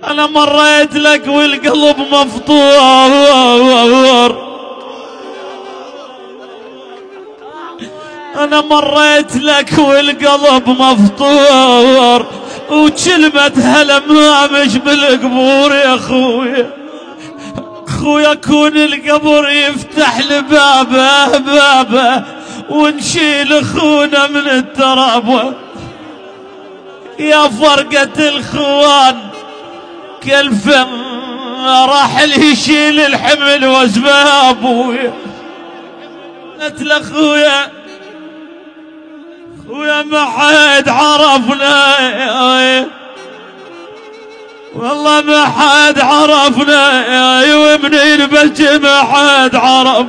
انا مريت لك والقلب مفطور، انا مريت لك والقلب مفطور، وكلمة هلا مش بالقبور يا اخويا. اخويا كون القبر يفتح لبابه بابه، ونشيل اخونا من التراب. يا فرقة الخوان كالفم راح يشيل الحمل واسبابه. قلت لاخويا خويا ما حد عرفنا، والله ما حد عرفنا، ومنين بلجي ما حد عرف.